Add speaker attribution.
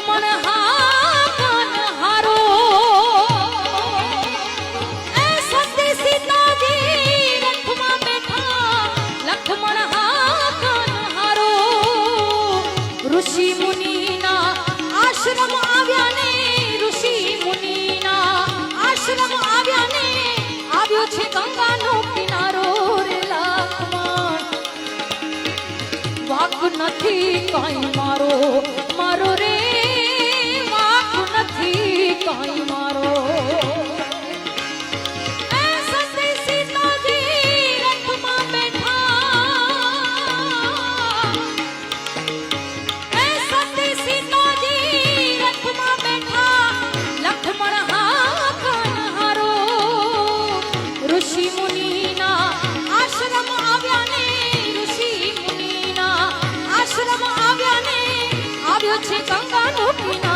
Speaker 1: લખમણ હાકન હારો એ સતી સીતાજી રથમાં બેઠા લખમણ હાકન હારો ઋષિ મુનિના આશ્રમ આવ્યા ને ઋષિ મુનિના આશ્રમ આવ્યા ને આવ્યો છે ગંગાનો કિનારો રે લખમણ વાક નથી કાઈ મારો મારો રે વાક નથી કાઈ મારો એ સતી સીતાજી રથમાં બેઠા એ સતી સીતાજી રથમાં બેઠા લખમણ હાકન હારો ઋષિ મુનિના આશ્રમ આવ્યા ને ઋષિ મુનિના આશ્રમ આવ્યા ને આવ્યો છે ગંગાનો કિનારો